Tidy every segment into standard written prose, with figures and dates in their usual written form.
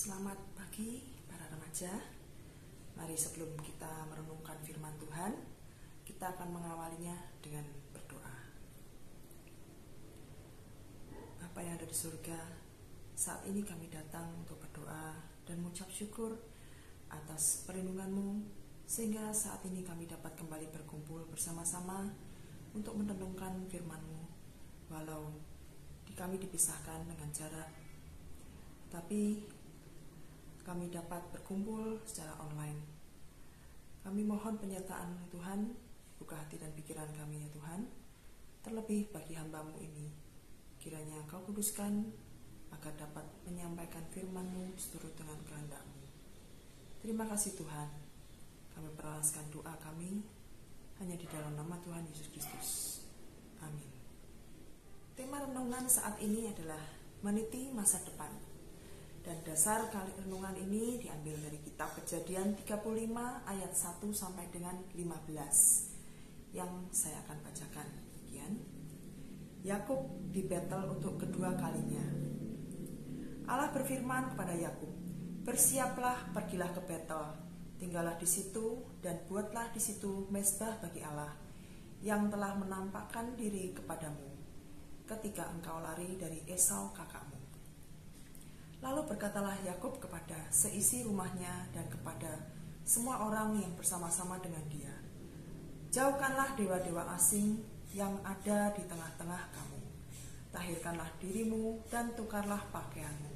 Selamat pagi para remaja. Mari sebelum kita merenungkan firman Tuhan, kita akan mengawalinya dengan berdoa. Bapa yang ada di surga, saat ini kami datang untuk berdoa dan mengucap syukur atas perlindungan-Mu, sehingga saat ini kami dapat kembali berkumpul bersama-sama untuk merenungkan firman-Mu, walau kami dipisahkan dengan jarak, tapi kami dapat berkumpul secara online. Kami mohon penyertaan Tuhan, buka hati dan pikiran kami ya Tuhan, terlebih bagi hamba-Mu ini. Kiranya Kau kuduskan agar dapat menyampaikan firman-Mu seturut dengan kehendak-Mu. Terima kasih Tuhan. Kami perahaskan doa kami hanya di dalam nama Tuhan Yesus Kristus. Amin. Tema renungan saat ini adalah meniti masa depan. Dan dasar kali renungan ini diambil dari kitab Kejadian 35 ayat 1 sampai dengan 15 yang saya akan bacakan. Yakub di Betel untuk kedua kalinya. Allah berfirman kepada Yakub, "Bersiaplah, pergilah ke Betel, tinggallah di situ dan buatlah di situ mezbah bagi Allah yang telah menampakkan diri kepadamu ketika engkau lari dari Esau kakakmu." Lalu berkatalah Yakub kepada seisi rumahnya dan kepada semua orang yang bersama-sama dengan dia, "Jauhkanlah dewa-dewa asing yang ada di tengah-tengah kamu. Tahirkanlah dirimu dan tukarlah pakaianmu.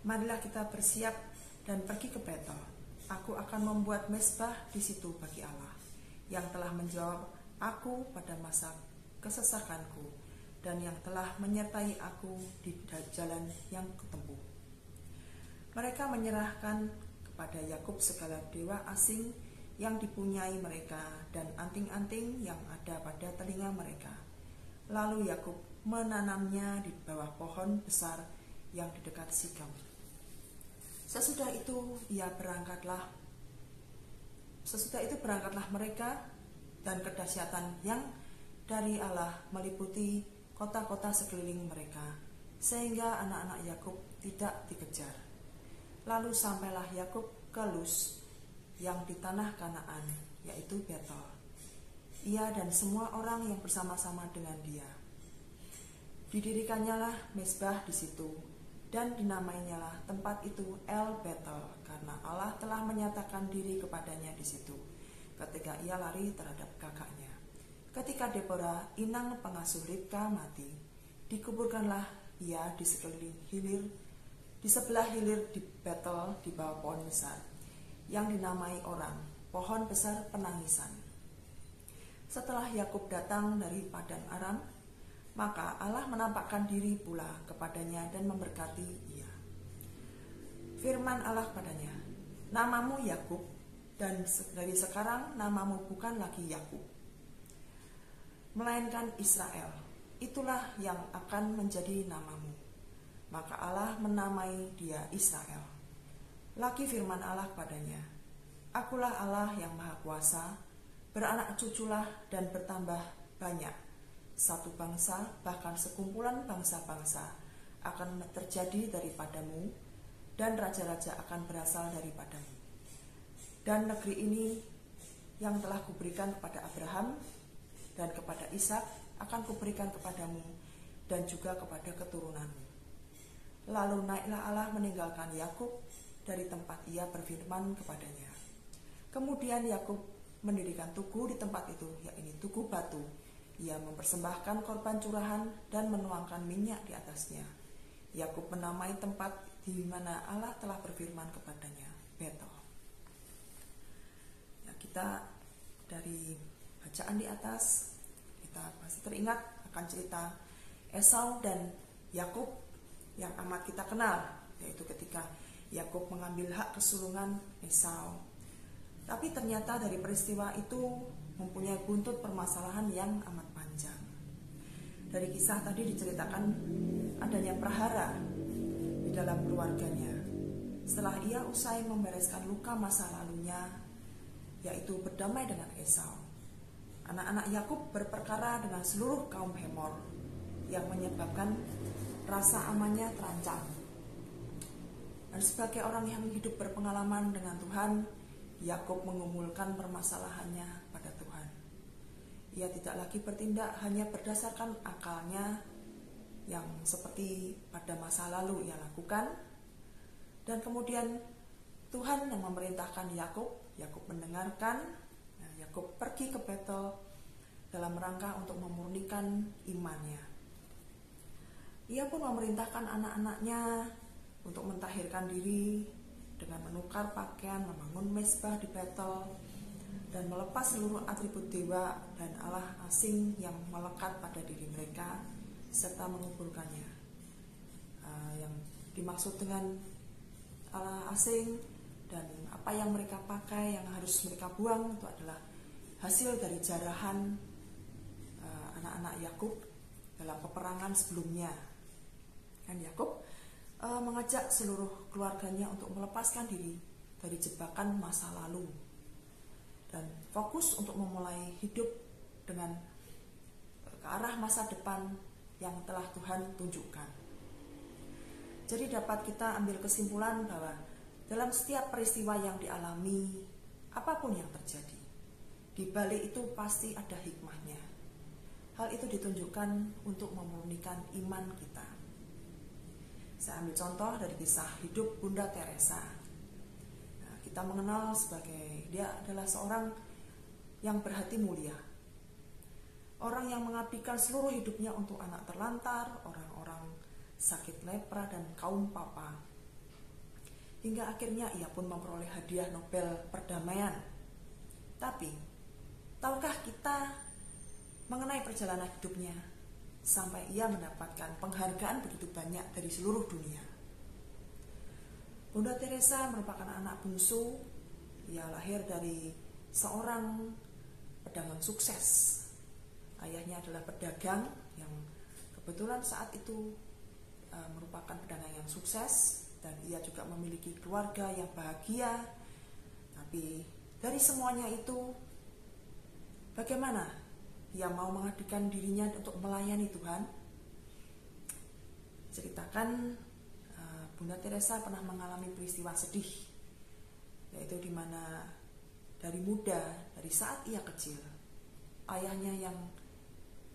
Marilah kita bersiap dan pergi ke Betel. Aku akan membuat mezbah di situ bagi Allah yang telah menjawab aku pada masa kesesakanku dan yang telah menyertai aku di jalan yang kutempuh." Mereka menyerahkan kepada Yakub segala dewa asing yang dipunyai mereka dan anting-anting yang ada pada telinga mereka. Lalu Yakub menanamnya di bawah pohon besar yang di dekat Sikem. Sesudah itu berangkatlah mereka, dan kedahsyatan yang dari Allah meliputi kota-kota sekeliling mereka, sehingga anak-anak Yakub tidak dikejar. Lalu sampailah Yakub ke Luz yang di tanah Kanaan, yaitu Betel, ia dan semua orang yang bersama-sama dengan dia. Didirikannyalah mezbah di situ, dan dinamainyalah tempat itu El Betel, karena Allah telah menyatakan diri kepadanya di situ ketika ia lari terhadap kakaknya. Ketika Deborah, inang pengasuh Ribka, mati, dikuburkanlah ia di sebelah hilir di Betel di bawah pohon besar yang dinamai orang pohon besar penangisan. Setelah Yakub datang dari Padan Aram, maka Allah menampakkan diri pula kepadanya dan memberkati ia. Firman Allah padanya, "Namamu Yakub, dan dari sekarang namamu bukan lagi Yakub, melainkan Israel. Itulah yang akan menjadi namamu." Maka Allah menamai dia Israel. Lagi firman Allah padanya, "Akulah Allah yang Maha Kuasa, beranak cuculah dan bertambah banyak. Satu bangsa, bahkan sekumpulan bangsa-bangsa akan terjadi daripadamu, dan raja-raja akan berasal daripadamu. Dan negeri ini yang telah kuberikan kepada Abraham dan kepada Ishak akan kuberikan kepadamu dan juga kepada keturunanmu." Lalu naiklah Allah meninggalkan Yakub dari tempat ia berfirman kepadanya. Kemudian Yakub mendirikan tugu di tempat itu, yaitu tugu batu. Ia mempersembahkan korban curahan dan menuangkan minyak di atasnya. Yakub menamai tempat di mana Allah telah berfirman kepadanya Betel. Ya, kita dari bacaan di atas, kita pasti teringat akan cerita Esau dan Yakub yang amat kita kenal, yaitu ketika Yakub mengambil hak kesulungan Esau. Tapi ternyata dari peristiwa itu mempunyai buntut permasalahan yang amat panjang. Dari kisah tadi diceritakan adanya prahara di dalam keluarganya. Setelah ia usai membereskan luka masa lalunya, yaitu berdamai dengan Esau, anak-anak Yakub berperkara dengan seluruh kaum Hemor yang menyebabkan rasa amannya terancam. Dan sebagai orang yang hidup berpengalaman dengan Tuhan, Yakub mengumulkan permasalahannya pada Tuhan. Ia tidak lagi bertindak hanya berdasarkan akalnya yang seperti pada masa lalu ia lakukan. Dan kemudian Tuhan yang memerintahkan Yakub mendengarkan. Yakub pergi ke Betel dalam rangka untuk memurnikan imannya. Ia pun memerintahkan anak-anaknya untuk mentahirkan diri dengan menukar pakaian, membangun mezbah di Betel, dan melepas seluruh atribut dewa dan Allah asing yang melekat pada diri mereka, serta menguburkannya. Yang dimaksud dengan Allah asing dan apa yang mereka pakai, yang harus mereka buang, itu adalah hasil dari jarahan anak-anak Yakub dalam peperangan sebelumnya. Dan Yakub mengajak seluruh keluarganya untuk melepaskan diri dari jebakan masa lalu dan fokus untuk memulai hidup dengan ke arah masa depan yang telah Tuhan tunjukkan. Jadi dapat kita ambil kesimpulan bahwa dalam setiap peristiwa yang dialami, apapun yang terjadi, di balik itu pasti ada hikmahnya. Hal itu ditunjukkan untuk memurnikan iman kita. Saya ambil contoh dari kisah hidup Bunda Teresa. Kita mengenal dia adalah seorang yang berhati mulia. Orang yang mengabdikan seluruh hidupnya untuk anak terlantar, orang-orang sakit lepra, dan kaum papa. Hingga akhirnya ia pun memperoleh hadiah Nobel Perdamaian. Tapi, tahukah kita mengenai perjalanan hidupnya sampai ia mendapatkan penghargaan begitu banyak dari seluruh dunia? Bunda Teresa merupakan anak bungsu. Ia lahir dari seorang pedagang sukses. Ayahnya adalah pedagang yang kebetulan saat itu merupakan pedagang yang sukses, dan ia juga memiliki keluarga yang bahagia. Tapi dari semuanya itu, bagaimana ia mau mengabdikan dirinya untuk melayani Tuhan? Ceritakan Bunda Teresa pernah mengalami peristiwa sedih, yaitu di mana dari muda, dari saat ia kecil, ayahnya yang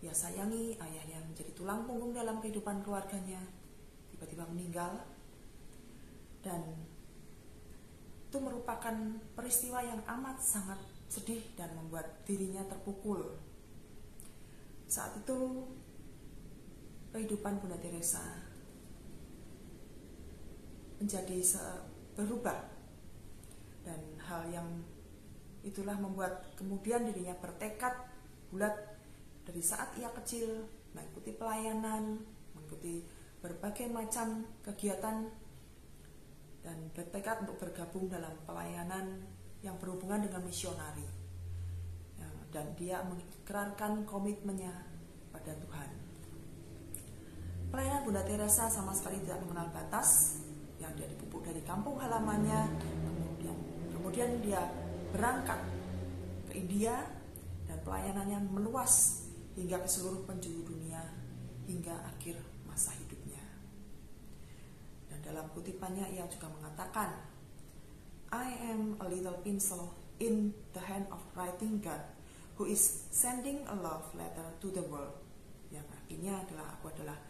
ia sayangi, ayah yang menjadi tulang punggung dalam kehidupan keluarganya, tiba-tiba meninggal. Dan itu merupakan peristiwa yang amat sangat sedih dan membuat dirinya terpukul. Saat itu kehidupan Bunda Teresa menjadi berubah, dan hal yang itulah membuat kemudian dirinya bertekad bulat dari saat ia kecil mengikuti pelayanan, mengikuti berbagai macam kegiatan, dan bertekad untuk bergabung dalam pelayanan yang berhubungan dengan misionari. Dan dia mengikrarkan komitmennya pada Tuhan. Pelayanan Bunda Teresa sama sekali tidak mengenal batas, yang dia dipupuk dari kampung halamannya. Kemudian dia berangkat ke India, dan pelayanannya meluas hingga ke seluruh penjuru dunia hingga akhir masa hidupnya. Dan dalam kutipannya ia juga mengatakan, "I am a little pencil in the hand of writing God, who is sending a love letter to the world." Yang artinya aku adalah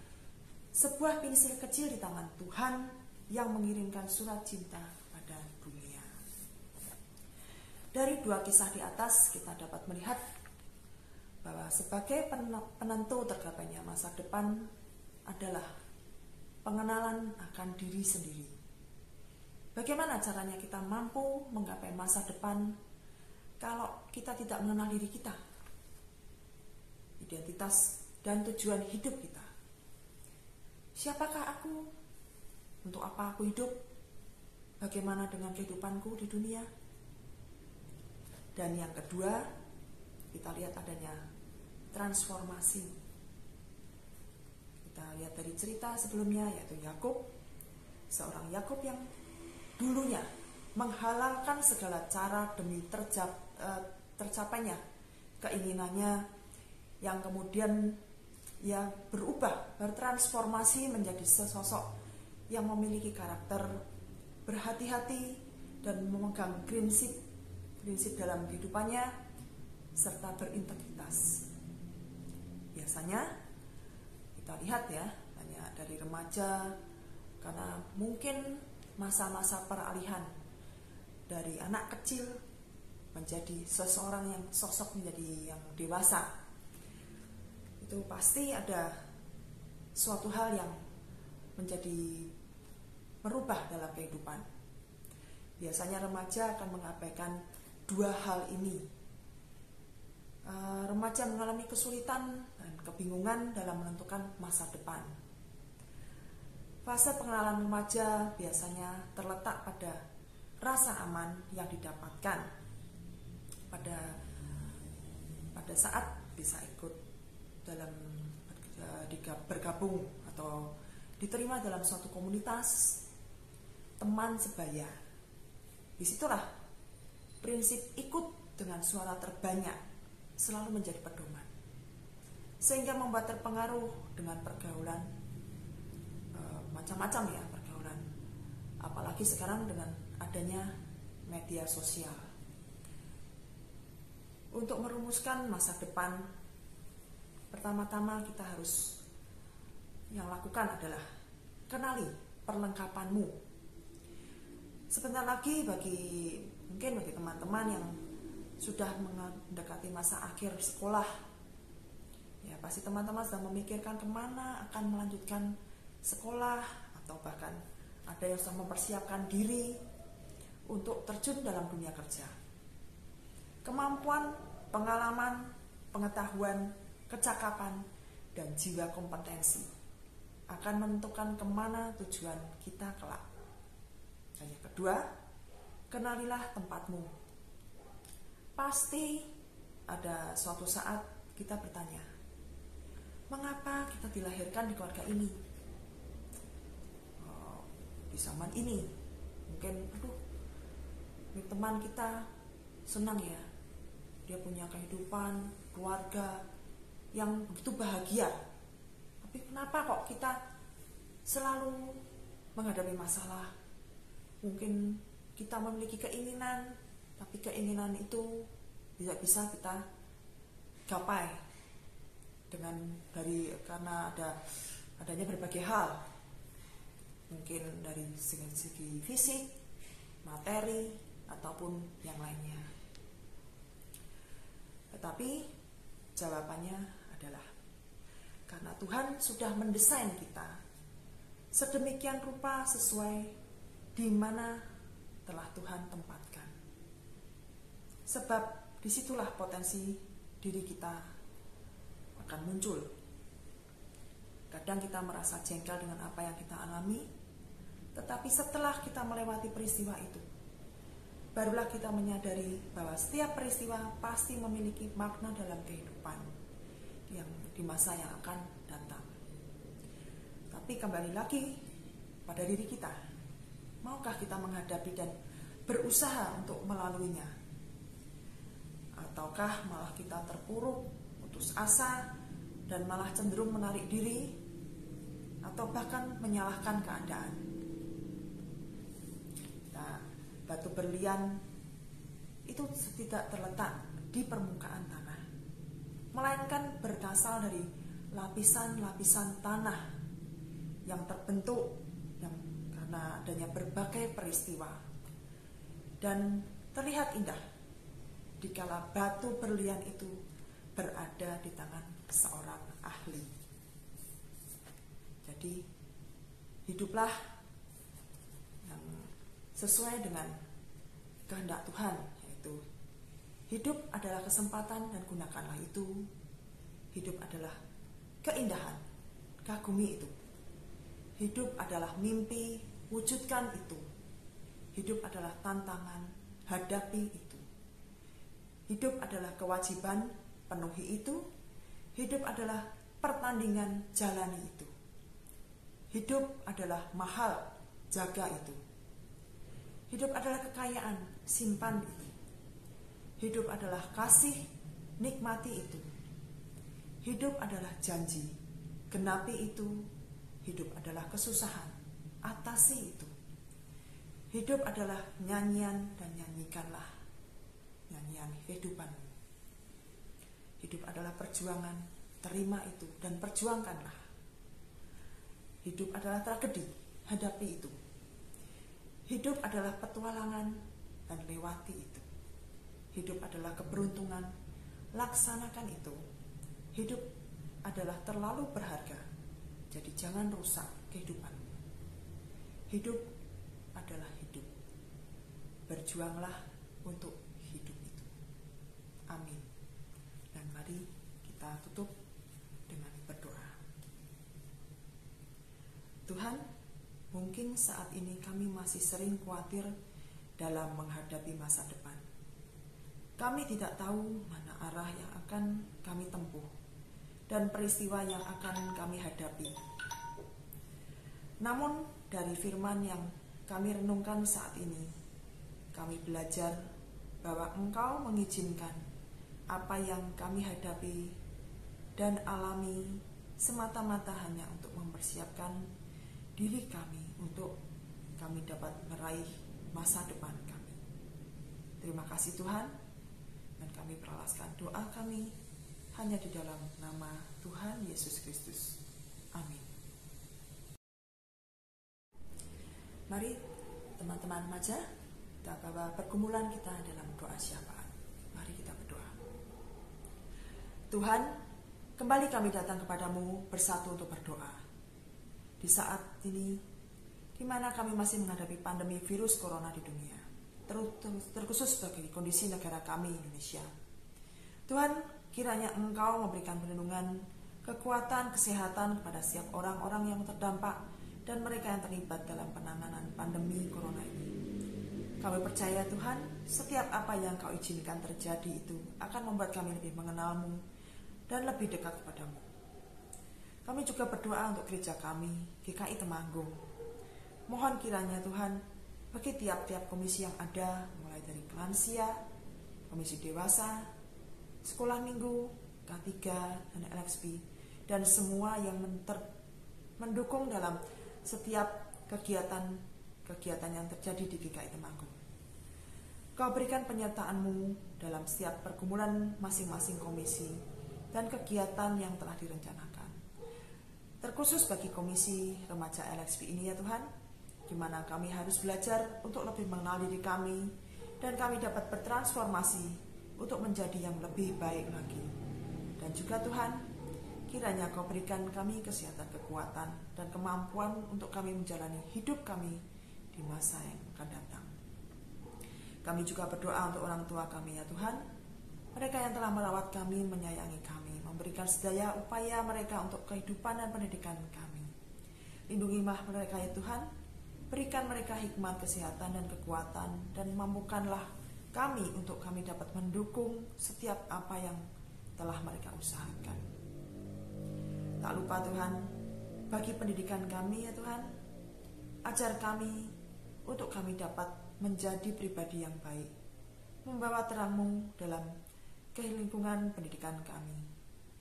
sebuah pensil kecil di tangan Tuhan yang mengirimkan surat cinta pada dunia. Dari dua kisah di atas kita dapat melihat bahwa sebagai penentu tergapainya masa depan adalah pengenalan akan diri sendiri. Bagaimana caranya kita mampu menggapai masa depan kalau kita tidak mengenal diri kita, identitas dan tujuan hidup kita? Siapakah aku? Untuk apa aku hidup? Bagaimana dengan kehidupanku di dunia? Dan yang kedua, kita lihat adanya transformasi. Kita lihat dari cerita sebelumnya, yaitu Yakub, seorang Yakub yang dulunya menghalalkan segala cara demi tercapainya keinginannya, yang kemudian ia berubah, bertransformasi menjadi sesosok yang memiliki karakter berhati-hati dan memegang prinsip dalam kehidupannya serta berintegritas. Biasanya kita lihat ya, banyak dari remaja karena mungkin masa-masa peralihan dari anak kecil menjadi seseorang yang sosok menjadi yang dewasa. Itu pasti ada suatu hal yang menjadi merubah dalam kehidupan. Biasanya remaja akan mengabaikan dua hal ini. Remaja mengalami kesulitan dan kebingungan dalam menentukan masa depan. Fase pengenalan remaja biasanya terletak pada rasa aman yang didapatkan pada saat bisa ikut dalam bergabung atau diterima dalam suatu komunitas teman sebaya. Disitulah prinsip ikut dengan suara terbanyak selalu menjadi pedoman, sehingga membuat terpengaruh dengan pergaulan macam-macam ya, pergaulan apalagi sekarang dengan adanya media sosial. Untuk merumuskan masa depan, pertama-tama kita harus yang lakukan adalah kenali perlengkapanmu. Sebentar lagi mungkin bagi teman-teman yang sudah mendekati masa akhir sekolah, ya pasti teman-teman sedang memikirkan kemana akan melanjutkan sekolah, atau bahkan ada yang sedang mempersiapkan diri untuk terjun dalam dunia kerja. Kemampuan, pengalaman, pengetahuan, kecakapan, dan jiwa kompetensi akan menentukan kemana tujuan kita kelak. Dan yang kedua, kenalilah tempatmu. Pasti ada suatu saat kita bertanya, mengapa kita dilahirkan di keluarga ini? Di zaman ini, mungkin teman kita senang ya, dia punya kehidupan, keluarga yang begitu bahagia. Tapi kenapa kok kita selalu menghadapi masalah? Mungkin kita memiliki keinginan, tapi keinginan itu tidak bisa kita gapai karena adanya berbagai hal. Mungkin dari segi fisik, materi, ataupun yang lainnya. Tetapi jawabannya adalah karena Tuhan sudah mendesain kita sedemikian rupa sesuai di mana telah Tuhan tempatkan. Sebab disitulah potensi diri kita akan muncul. Kadang kita merasa jengkel dengan apa yang kita alami, tetapi setelah kita melewati peristiwa itu, barulah kita menyadari bahwa setiap peristiwa pasti memiliki makna dalam kehidupan yang di masa yang akan datang. Tapi kembali lagi pada diri kita, maukah kita menghadapi dan berusaha untuk melaluinya? Ataukah malah kita terpuruk, putus asa, dan malah cenderung menarik diri, atau bahkan menyalahkan keadaan? Nah, batu berlian itu tidak terletak di permukaan tanah, melainkan berasal dari lapisan-lapisan tanah yang terbentuk karena adanya berbagai peristiwa, dan terlihat indah dikala batu berlian itu berada di tangan seorang ahli. Jadi hiduplah yang sesuai dengan kehendak Tuhan, yaitu hidup adalah kesempatan dan gunakanlah itu. Hidup adalah keindahan, kagumi itu. Hidup adalah mimpi, wujudkan itu. Hidup adalah tantangan, hadapi itu. Hidup adalah kewajiban, penuhi itu. Hidup adalah pertandingan, jalani itu. Hidup adalah mahal, jaga itu. Hidup adalah kekayaan, simpan itu. Hidup adalah kasih, nikmati itu. Hidup adalah janji, genapi itu. Hidup adalah kesusahan, atasi itu. Hidup adalah nyanyian, dan nyanyikanlah nyanyian kehidupan. Hidup adalah perjuangan, terima itu dan perjuangkanlah. Hidup adalah tragedi, hadapi itu. Hidup adalah petualangan, dan lewati itu. Hidup adalah keberuntungan, laksanakan itu. Hidup adalah terlalu berharga, jadi jangan rusak kehidupan. Hidup adalah hidup. Berjuanglah untuk hidup itu. Amin. Dan mari kita tutup dengan berdoa. Tuhan, mungkin saat ini kami masih sering khawatir dalam menghadapi masa depan. Kami tidak tahu mana arah yang akan kami tempuh dan peristiwa yang akan kami hadapi. Namun dari firman yang kami renungkan saat ini, kami belajar bahwa Engkau mengizinkan apa yang kami hadapi dan alami semata-mata hanya untuk mempersiapkan diri kami untuk kami dapat meraih masa depan kami. Terima kasih Tuhan, dan kami beralaskan doa kami hanya di dalam nama Tuhan Yesus Kristus. Amin. Mari teman-teman remaja, kita bawa pergumulan kita dalam doa syafaat. Mari kita berdoa. Tuhan, kembali kami datang kepadamu bersatu untuk berdoa. Di saat ini, di mana kami masih menghadapi pandemi virus corona di dunia, terkhusus bagi kondisi negara kami Indonesia. Tuhan, kiranya Engkau memberikan perlindungan, kekuatan, kesehatan kepada setiap orang-orang yang terdampak dan mereka yang terlibat dalam penanganan pandemi corona ini. Kami percaya Tuhan, setiap apa yang Kau izinkan terjadi itu akan membuat kami lebih mengenal-Mu dan lebih dekat kepadamu. Kami juga berdoa untuk gereja kami, GKI Temanggung. Mohon kiranya Tuhan, bagi tiap-tiap komisi yang ada, mulai dari lansia, komisi dewasa, sekolah minggu, K3, dan LXP, dan semua yang mendukung dalam setiap kegiatan yang terjadi di GKI Temanggung. Kau berikan penyertaan-Mu dalam setiap pergumulan masing-masing komisi dan kegiatan yang telah direncanakan. Terkhusus bagi komisi remaja LXP ini ya Tuhan, di mana kami harus belajar untuk lebih mengenal diri kami dan kami dapat bertransformasi untuk menjadi yang lebih baik lagi. Dan juga Tuhan, kiranya Kau berikan kami kesehatan, kekuatan, dan kemampuan untuk kami menjalani hidup kami di masa yang akan datang. Kami juga berdoa untuk orang tua kami ya Tuhan, mereka yang telah merawat kami, menyayangi kami, memberikan sedaya upaya mereka untuk kehidupan dan pendidikan kami. Lindungilah mereka ya Tuhan, berikan mereka hikmat, kesehatan, dan kekuatan, dan mampukanlah kami untuk kami dapat mendukung setiap apa yang telah mereka usahakan. Tak lupa Tuhan, bagi pendidikan kami ya Tuhan, ajar kami untuk kami dapat menjadi pribadi yang baik, membawa terang-Mu dalam lingkungan pendidikan kami,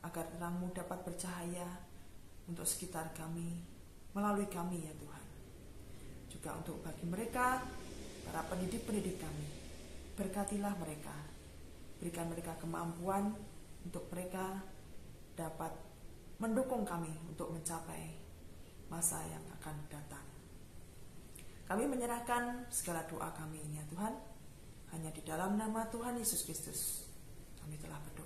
agar terang-Mu dapat bercahaya untuk sekitar kami, melalui kami ya Tuhan. Juga untuk bagi mereka, para pendidik-pendidik kami, berkatilah mereka, berikan mereka kemampuan untuk mereka dapat mendukung kami untuk mencapai masa yang akan datang. Kami menyerahkan segala doa kami ini ya Tuhan, hanya di dalam nama Tuhan Yesus Kristus kami telah berdoa.